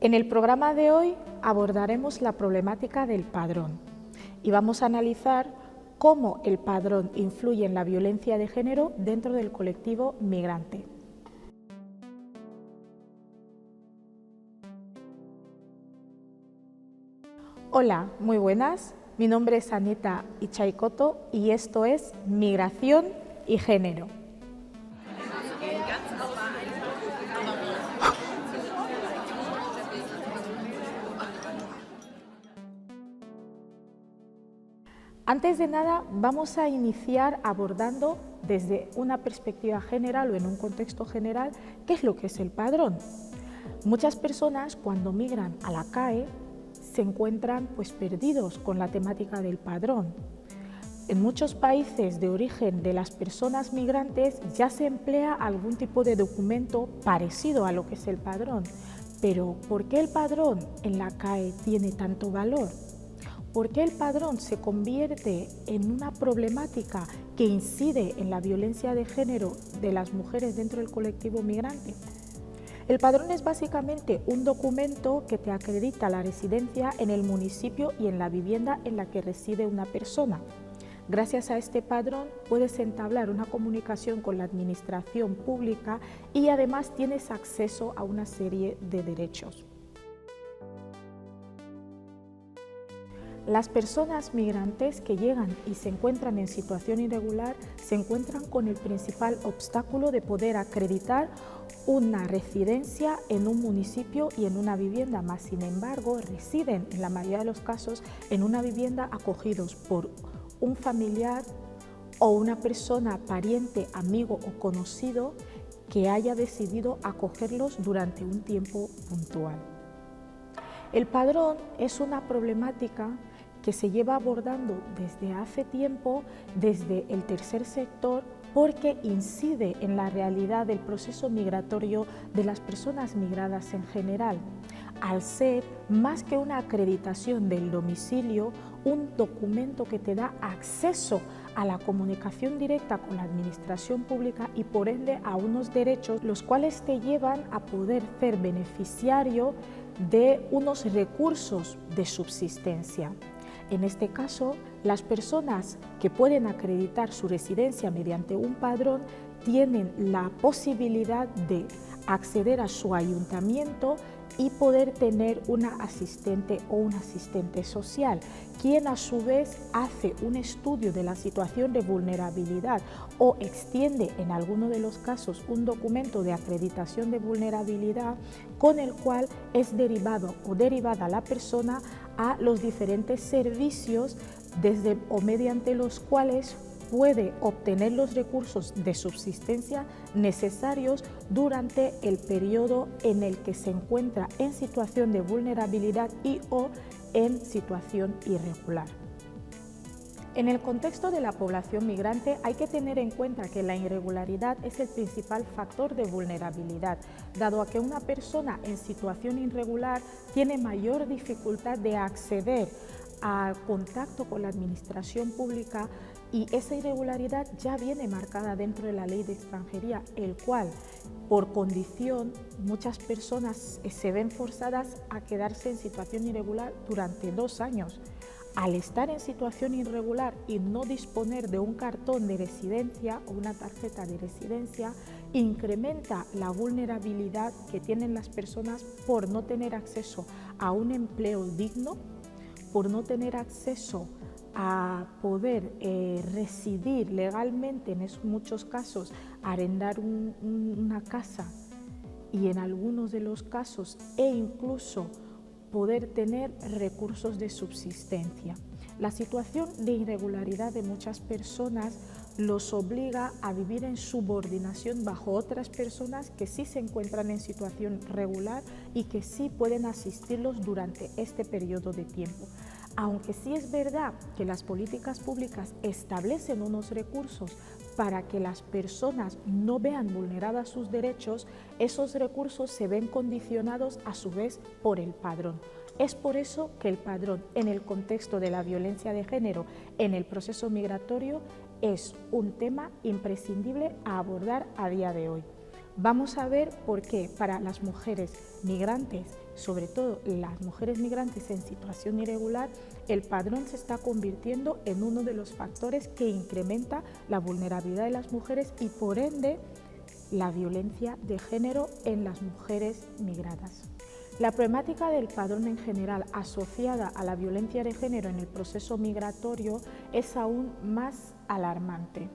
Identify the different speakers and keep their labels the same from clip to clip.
Speaker 1: En el programa de hoy abordaremos la problemática del padrón y vamos a analizar cómo el padrón influye en la violencia de género dentro del colectivo migrante. Hola, muy buenas. Mi nombre es Anita Ichaikoto y esto es Migración y Género. Antes de nada, vamos a iniciar abordando desde una perspectiva general o en un contexto general qué es lo que es el padrón. Muchas personas cuando migran a la CAE se encuentran perdidos con la temática del padrón. En muchos países de origen de las personas migrantes ya se emplea algún tipo de documento parecido a lo que es el padrón. Pero ¿por qué el padrón en la CAE tiene tanto valor? ¿Por qué el padrón se convierte en una problemática que incide en la violencia de género de las mujeres dentro del colectivo migrante? El padrón es básicamente un documento que te acredita la residencia en el municipio y en la vivienda en la que reside una persona. Gracias a este padrón puedes entablar una comunicación con la administración pública y además tienes acceso a una serie de derechos. Las personas migrantes que llegan y se encuentran en situación irregular se encuentran con el principal obstáculo de poder acreditar una residencia en un municipio y en una vivienda, más sin embargo residen en la mayoría de los casos en una vivienda acogidos por un familiar o una persona, pariente, amigo o conocido que haya decidido acogerlos durante un tiempo puntual. El padrón es una problemática que se lleva abordando desde hace tiempo desde el tercer sector porque incide en la realidad del proceso migratorio de las personas migradas en general, al ser más que una acreditación del domicilio, un documento que te da acceso a la comunicación directa con la administración pública y por ende a unos derechos los cuales te llevan a poder ser beneficiario de unos recursos de subsistencia. En este caso, las personas que pueden acreditar su residencia mediante un padrón tienen la posibilidad de acceder a su ayuntamiento y poder tener una asistente o un asistente social, quien a su vez hace un estudio de la situación de vulnerabilidad o extiende en alguno de los casos un documento de acreditación de vulnerabilidad con el cual es derivado o derivada la persona a los diferentes servicios desde o mediante los cuales puede obtener los recursos de subsistencia necesarios durante el periodo en el que se encuentra en situación de vulnerabilidad y o en situación irregular. En el contexto de la población migrante hay que tener en cuenta que la irregularidad es el principal factor de vulnerabilidad, dado a que una persona en situación irregular tiene mayor dificultad de acceder al contacto con la administración pública y esa irregularidad ya viene marcada dentro de la ley de extranjería, el cual por condición muchas personas se ven forzadas a quedarse en situación irregular durante 2 años. Al estar en situación irregular y no disponer de un cartón de residencia o una tarjeta de residencia, incrementa la vulnerabilidad que tienen las personas por no tener acceso a un empleo digno, por no tener acceso a poder residir legalmente, en muchos casos arrendar una casa y en algunos de los casos incluso poder tener recursos de subsistencia. La situación de irregularidad de muchas personas los obliga a vivir en subordinación bajo otras personas que sí se encuentran en situación regular y que sí pueden asistirlos durante este periodo de tiempo. Aunque sí es verdad que las políticas públicas establecen unos recursos para que las personas no vean vulnerados sus derechos, esos recursos se ven condicionados a su vez por el padrón. Es por eso que el padrón, en el contexto de la violencia de género en el proceso migratorio, es un tema imprescindible a abordar a día de hoy. Vamos a ver por qué para las mujeres migrantes sobre todo las mujeres migrantes en situación irregular, el padrón se está convirtiendo en uno de los factores que incrementa la vulnerabilidad de las mujeres y por ende la violencia de género en las mujeres migradas. La problemática del padrón en general asociada a la violencia de género en el proceso migratorio es aún más alarmante.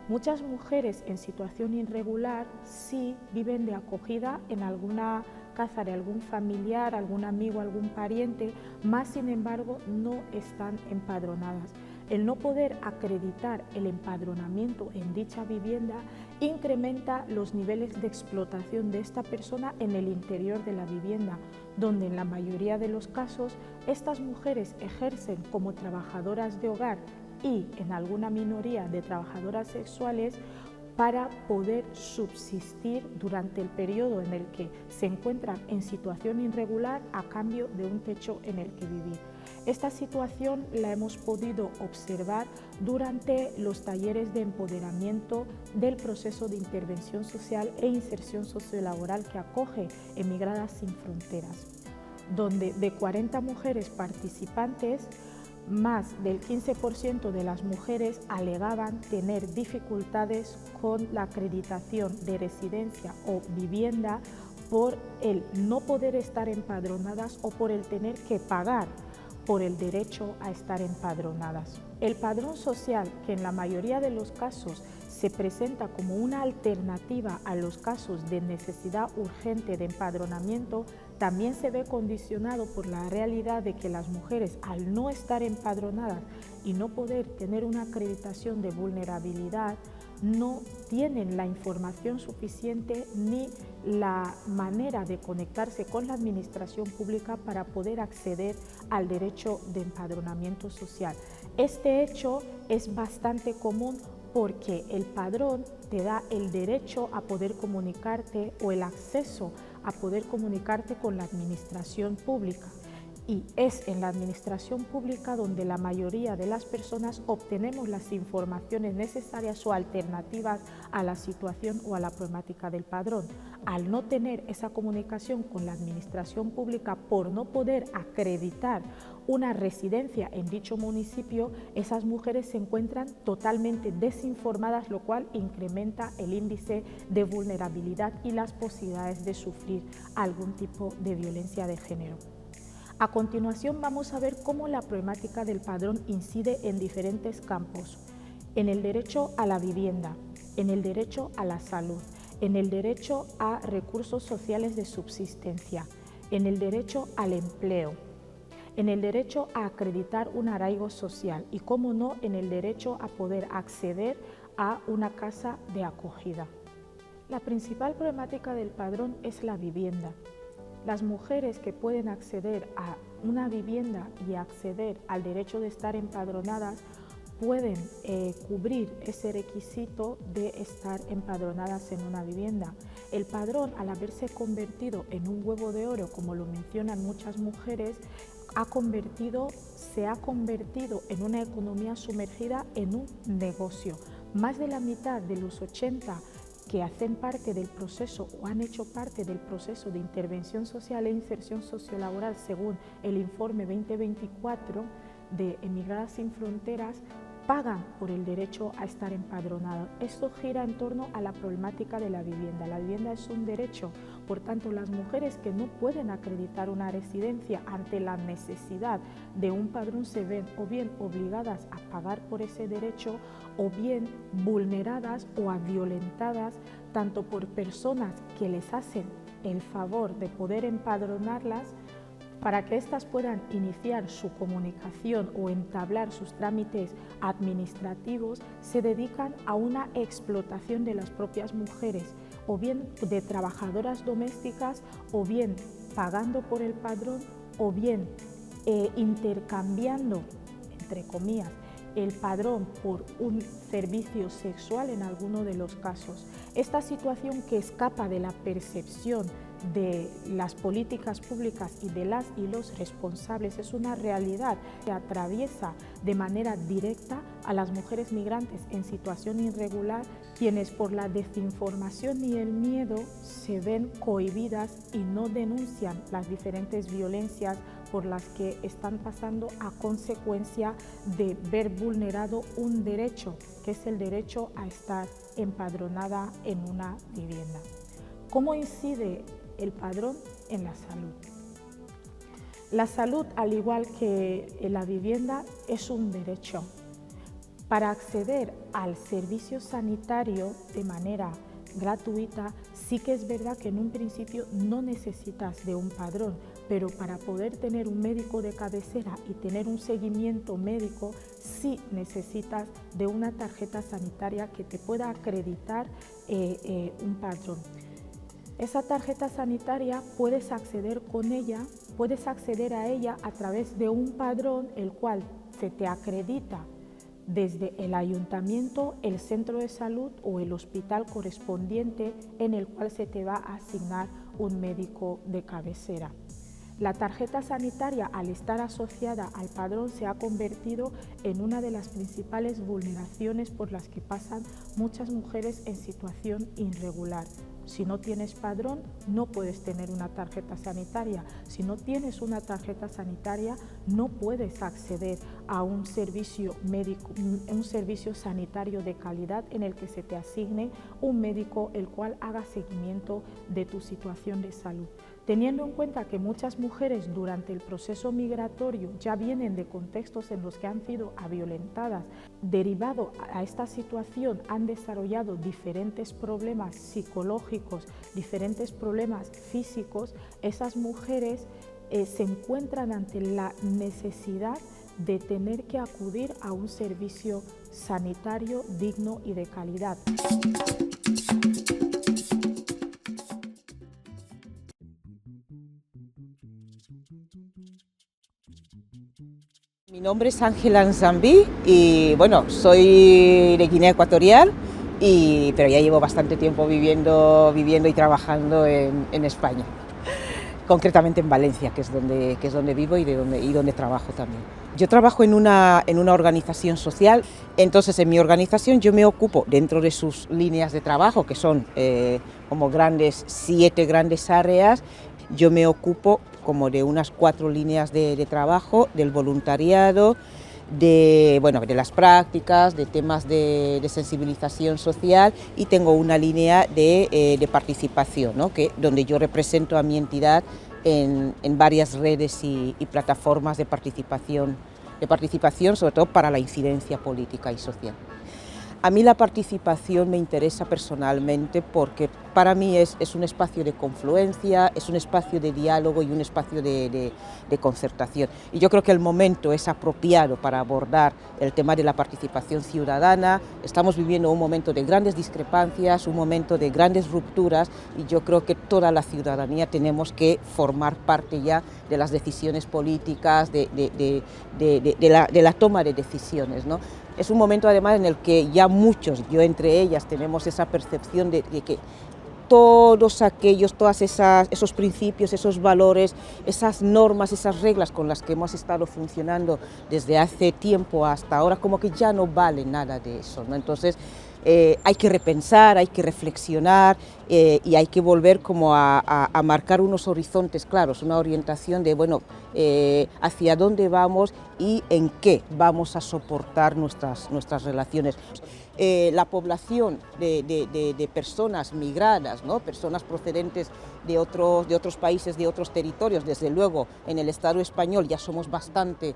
Speaker 1: Muchas mujeres en situación irregular sí viven de acogida en alguna casa de algún familiar, algún amigo, algún pariente, más sin embargo no están empadronadas. El no poder acreditar el empadronamiento en dicha vivienda incrementa los niveles de explotación de esta persona en el interior de la vivienda, donde en la mayoría de los casos estas mujeres ejercen como trabajadoras de hogar y en alguna minoría de trabajadoras sexuales para poder subsistir durante el periodo en el que se encuentran en situación irregular a cambio de un techo en el que vivir. Esta situación la hemos podido observar durante los talleres de empoderamiento del proceso de intervención social e inserción sociolaboral que acoge Emigradas sin Fronteras, donde de 40 mujeres participantes, más del 15% de las mujeres alegaban tener dificultades con la acreditación de residencia o vivienda por el no poder estar empadronadas o por el tener que pagar por el derecho a estar empadronadas. El padrón social, que en la mayoría de los casos se presenta como una alternativa a los casos de necesidad urgente de empadronamiento, también se ve condicionado por la realidad de que las mujeres, al no estar empadronadas y no poder tener una acreditación de vulnerabilidad, no tienen la información suficiente ni la manera de conectarse con la administración pública para poder acceder al derecho de empadronamiento social. Este hecho es bastante común porque el padrón te da el derecho a poder comunicarte o el acceso a poder comunicarte con la administración pública. Y es en la administración pública donde la mayoría de las personas obtenemos las informaciones necesarias o alternativas a la situación o a la problemática del padrón. Al no tener esa comunicación con la administración pública por no poder acreditar una residencia en dicho municipio, esas mujeres se encuentran totalmente desinformadas, lo cual incrementa el índice de vulnerabilidad y las posibilidades de sufrir algún tipo de violencia de género. A continuación vamos a ver cómo la problemática del padrón incide en diferentes campos: en el derecho a la vivienda, en el derecho a la salud, en el derecho a recursos sociales de subsistencia, en el derecho al empleo, en el derecho a acreditar un arraigo social y, cómo no, en el derecho a poder acceder a una casa de acogida. La principal problemática del padrón es la vivienda. Las mujeres que pueden acceder a una vivienda y acceder al derecho de estar empadronadas pueden cubrir ese requisito de estar empadronadas en una vivienda. El padrón, al haberse convertido en un huevo de oro, como lo mencionan muchas mujeres, se ha convertido en una economía sumergida en un negocio. Más de la mitad de los 80 que hacen parte del proceso o han hecho parte del proceso de intervención social e inserción sociolaboral según el informe 2024 de Emigradas sin Fronteras, pagan por el derecho a estar empadronados. Esto gira en torno a la problemática de la vivienda. La vivienda es un derecho, por tanto las mujeres que no pueden acreditar una residencia ante la necesidad de un padrón se ven o bien obligadas a pagar por ese derecho o bien vulneradas o violentadas tanto por personas que les hacen el favor de poder empadronarlas para que éstas puedan iniciar su comunicación o entablar sus trámites administrativos, se dedican a una explotación de las propias mujeres, o bien de trabajadoras domésticas, o bien pagando por el padrón, o bien intercambiando, entre comillas, el padrón por un servicio sexual en alguno de los casos. Esta situación que escapa de la percepción de las políticas públicas y de las y los responsables es una realidad que atraviesa de manera directa a las mujeres migrantes en situación irregular, quienes por la desinformación y el miedo se ven cohibidas y no denuncian las diferentes violencias por las que están pasando a consecuencia de ver vulnerado un derecho, que es el derecho a estar empadronada en una vivienda. ¿Cómo incide el padrón en la salud? La salud, al igual que la vivienda, es un derecho. Para acceder al servicio sanitario de manera gratuita, sí que es verdad que en un principio no necesitas de un padrón, pero para poder tener un médico de cabecera y tener un seguimiento médico, sí necesitas de una tarjeta sanitaria que te pueda acreditar un padrón. Esa tarjeta sanitaria puedes acceder a ella a través de un padrón, el cual se te acredita desde el ayuntamiento, el centro de salud o el hospital correspondiente, en el cual se te va a asignar un médico de cabecera. La tarjeta sanitaria, al estar asociada al padrón, se ha convertido en una de las principales vulneraciones por las que pasan muchas mujeres en situación irregular. Si no tienes padrón, no puedes tener una tarjeta sanitaria. Si no tienes una tarjeta sanitaria, no puedes acceder a un servicio médico, un servicio sanitario de calidad en el que se te asigne un médico el cual haga seguimiento de tu situación de salud. Teniendo en cuenta que muchas mujeres durante el proceso migratorio ya vienen de contextos en los que han sido violentadas, derivado a esta situación han desarrollado diferentes problemas psicológicos, diferentes problemas físicos, esas mujeres se encuentran ante la necesidad de tener que acudir a un servicio sanitario digno y de calidad.
Speaker 2: Mi nombre es Ángela Nzambi y bueno, soy de Guinea Ecuatorial, pero ya llevo bastante tiempo viviendo y trabajando en España, concretamente en Valencia, que es donde vivo y donde trabajo también. Yo trabajo en una organización social, entonces en mi organización yo me ocupo, dentro de sus líneas de trabajo, que son como 7 grandes áreas, yo me ocupo como de unas 4 líneas de trabajo, del voluntariado, de las prácticas, de temas de sensibilización social, y tengo una línea de participación, ¿no? Donde yo represento a mi entidad en varias redes y plataformas de participación, sobre todo para la incidencia política y social. A mí la participación me interesa personalmente porque para mí es un espacio de confluencia, es un espacio de diálogo y un espacio de concertación. Y yo creo que el momento es apropiado para abordar el tema de la participación ciudadana. Estamos viviendo un momento de grandes discrepancias, un momento de grandes rupturas, y yo creo que toda la ciudadanía tenemos que formar parte ya de las decisiones políticas, de la toma de decisiones, ¿no? Es un momento además en el que ya muchos, yo entre ellas, tenemos esa percepción de que todos esos principios, esos valores, esas normas, esas reglas con las que hemos estado funcionando desde hace tiempo hasta ahora, como que ya no vale nada de eso, ¿no? Entonces hay que repensar, hay que reflexionar y hay que volver como a marcar unos horizontes claros, una orientación de hacia dónde vamos y en qué vamos a soportar nuestras relaciones. La población de personas migradas, ¿no? Personas procedentes de otros países, de otros territorios, desde luego en el Estado español ya somos bastante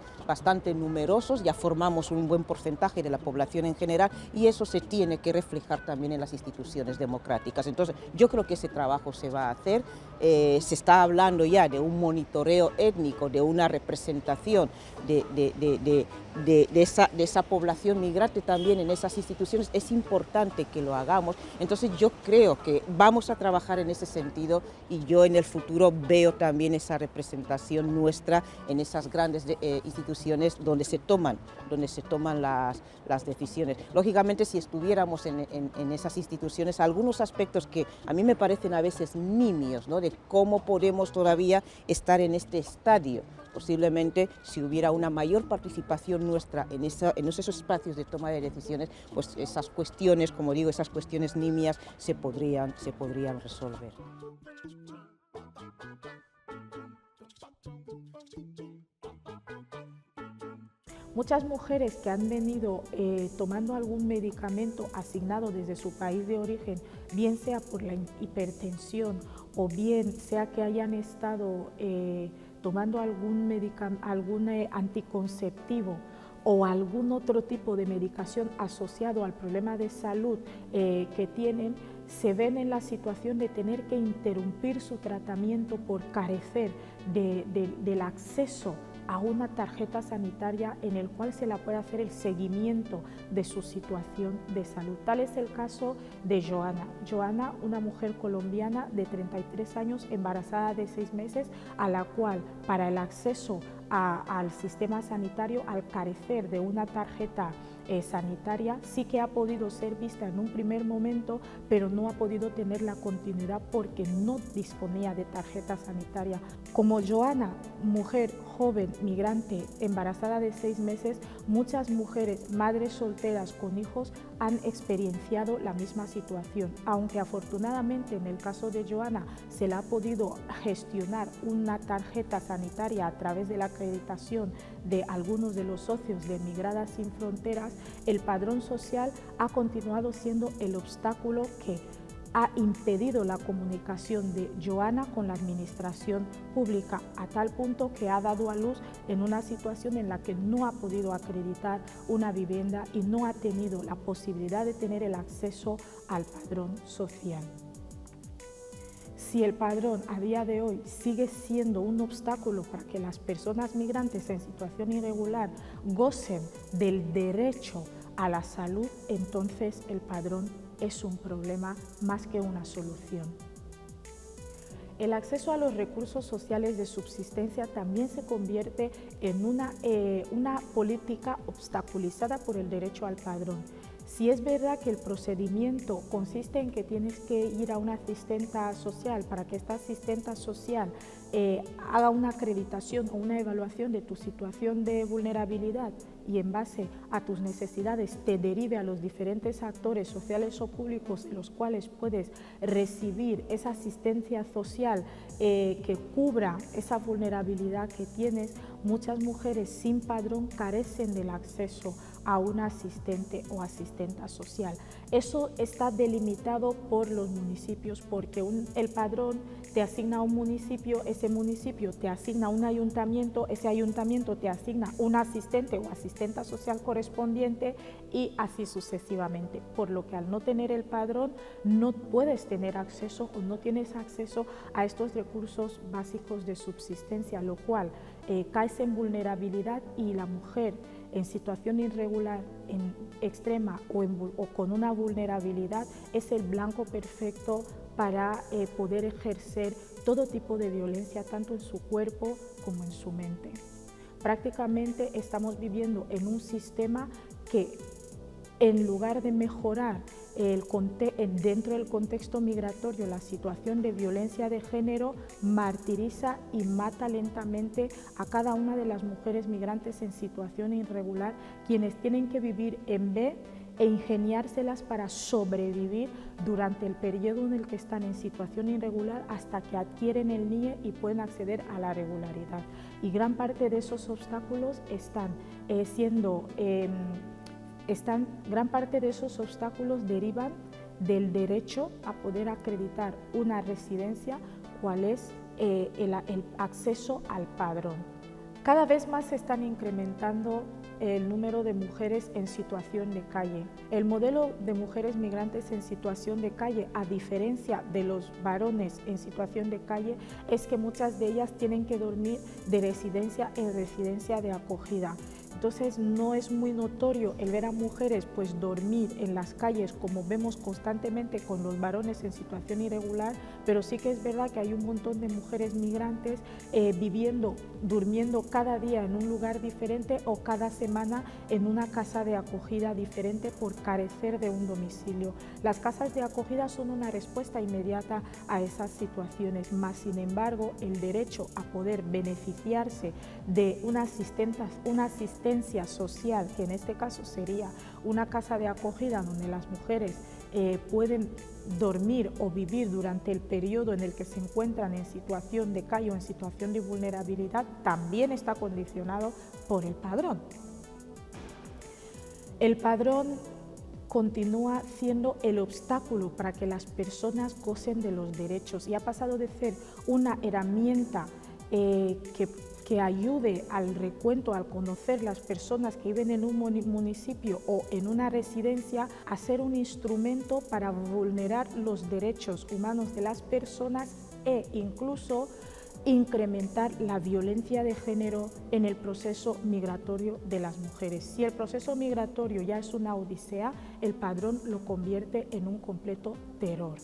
Speaker 2: numerosos, ya formamos un buen porcentaje de la población en general, y eso se tiene que reflejar también en las instituciones democráticas. Entonces yo creo que ese trabajo se va a hacer, se está hablando ya de un monitoreo étnico, de una representación de esa población migrante también en esas instituciones, decisiones es importante que lo hagamos. Entonces yo creo que vamos a trabajar en ese sentido y yo en el futuro veo también esa representación nuestra en esas grandes instituciones donde se toman las decisiones. Lógicamente, si estuviéramos en esas instituciones, algunos aspectos que a mí me parecen a veces nimios, ¿no?, de cómo podemos todavía estar en este estadio. Posiblemente, si hubiera una mayor participación nuestra en esos espacios de toma de decisiones, pues esas cuestiones, como digo, esas cuestiones nimias se podrían resolver.
Speaker 1: Muchas mujeres que han venido tomando algún medicamento asignado desde su país de origen, bien sea por la hipertensión o bien sea que hayan estado tomando algún anticonceptivo o algún otro tipo de medicación asociado al problema de salud que tienen, se ven en la situación de tener que interrumpir su tratamiento por carecer del acceso a una tarjeta sanitaria en el cual se la puede hacer el seguimiento de su situación de salud. Tal es el caso de Joana. Joana, una mujer colombiana de 33 años, embarazada de 6 meses, a la cual para el acceso al sistema sanitario, al carecer de una tarjeta sanitaria, sí que ha podido ser vista en un primer momento, pero no ha podido tener la continuidad porque no disponía de tarjeta sanitaria. Como Joana, mujer joven, migrante, embarazada de 6 meses, muchas mujeres, madres solteras con hijos, han experienciado la misma situación. Aunque afortunadamente en el caso de Joana se le ha podido gestionar una tarjeta sanitaria a través de la acreditación de algunos de los socios de Migradas Sin Fronteras, el padrón social ha continuado siendo el obstáculo que ha impedido la comunicación de Joana con la administración pública, a tal punto que ha dado a luz en una situación en la que no ha podido acreditar una vivienda y no ha tenido la posibilidad de tener el acceso al padrón social. Si el padrón a día de hoy sigue siendo un obstáculo para que las personas migrantes en situación irregular gocen del derecho a la salud, entonces el padrón es un problema más que una solución. El acceso a los recursos sociales de subsistencia también se convierte en una política obstaculizada por el derecho al padrón. Si es verdad que el procedimiento consiste en que tienes que ir a una asistenta social para que esta asistenta social haga una acreditación o una evaluación de tu situación de vulnerabilidad y en base a tus necesidades te derive a los diferentes actores sociales o públicos en los cuales puedes recibir esa asistencia social que cubra esa vulnerabilidad que tienes, muchas mujeres sin padrón carecen del acceso a un asistente o asistenta social. Eso está delimitado por los municipios porque el padrón te asigna a un municipio, ese municipio te asigna a un ayuntamiento, ese ayuntamiento te asigna un asistente o asistenta social correspondiente y así sucesivamente. Por lo que al no tener el padrón no puedes tener acceso o no tienes acceso a estos recursos básicos de subsistencia, lo cual caes en vulnerabilidad y la mujer en situación irregular, en extrema o con una vulnerabilidad es el blanco perfecto para poder ejercer todo tipo de violencia, tanto en su cuerpo como en su mente. Prácticamente estamos viviendo en un sistema que en lugar de mejorar dentro del contexto migratorio la situación de violencia de género, martiriza y mata lentamente a cada una de las mujeres migrantes en situación irregular, quienes tienen que vivir en B e ingeniárselas para sobrevivir durante el periodo en el que están en situación irregular hasta que adquieren el NIE y pueden acceder a la regularidad. Y gran parte de esos obstáculos gran parte de esos obstáculos derivan del derecho a poder acreditar una residencia, cual es el acceso al padrón. Cada vez más se están incrementando el número de mujeres en situación de calle. El modelo de mujeres migrantes en situación de calle, a diferencia de los varones en situación de calle, es que muchas de ellas tienen que dormir de residencia en residencia de acogida. Entonces no es muy notorio el ver a mujeres pues dormir en las calles como vemos constantemente con los varones en situación irregular, pero sí que es verdad que hay un montón de mujeres migrantes durmiendo cada día en un lugar diferente o cada semana en una casa de acogida diferente por carecer de un domicilio. Las casas de acogida son una respuesta inmediata a esas situaciones, más sin embargo el derecho a poder beneficiarse de una asistencia social, que en este caso sería una casa de acogida donde las mujeres pueden dormir o vivir durante el periodo en el que se encuentran en situación de calle o en situación de vulnerabilidad, también está condicionado por el padrón. El padrón continúa siendo el obstáculo para que las personas gocen de los derechos y ha pasado de ser una herramienta que ayude al recuento, al conocer las personas que viven en un municipio o en una residencia, a ser un instrumento para vulnerar los derechos humanos de las personas e incluso incrementar la violencia de género en el proceso migratorio de las mujeres. Si el proceso migratorio ya es una odisea, el padrón lo convierte en un completo terror.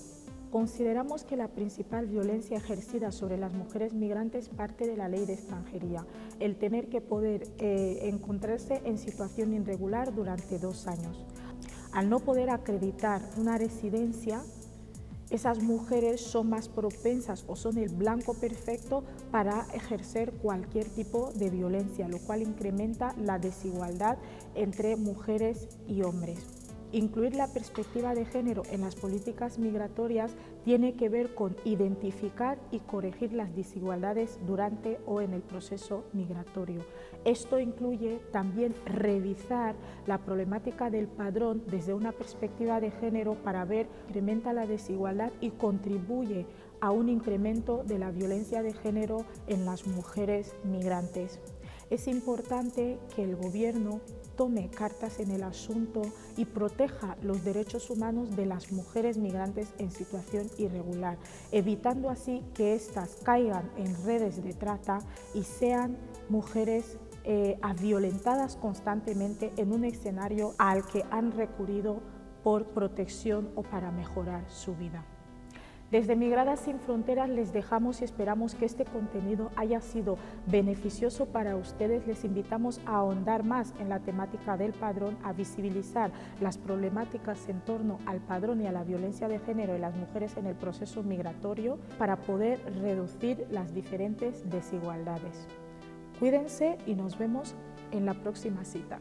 Speaker 1: Consideramos que la principal violencia ejercida sobre las mujeres migrantes parte de la ley de extranjería, el tener que poder encontrarse en situación irregular durante 2 años. Al no poder acreditar una residencia, esas mujeres son más propensas o son el blanco perfecto para ejercer cualquier tipo de violencia, lo cual incrementa la desigualdad entre mujeres y hombres. Incluir la perspectiva de género en las políticas migratorias tiene que ver con identificar y corregir las desigualdades durante o en el proceso migratorio. Esto incluye también revisar la problemática del padrón desde una perspectiva de género para ver si incrementa la desigualdad y contribuye a un incremento de la violencia de género en las mujeres migrantes. Es importante que el gobierno tome cartas en el asunto y proteja los derechos humanos de las mujeres migrantes en situación irregular, evitando así que éstas caigan en redes de trata y sean mujeres violentadas constantemente en un escenario al que han recurrido por protección o para mejorar su vida. Desde Migradas Sin Fronteras les dejamos y esperamos que este contenido haya sido beneficioso para ustedes. Les invitamos a ahondar más en la temática del padrón, a visibilizar las problemáticas en torno al padrón y a la violencia de género de las mujeres en el proceso migratorio para poder reducir las diferentes desigualdades. Cuídense y nos vemos en la próxima cita.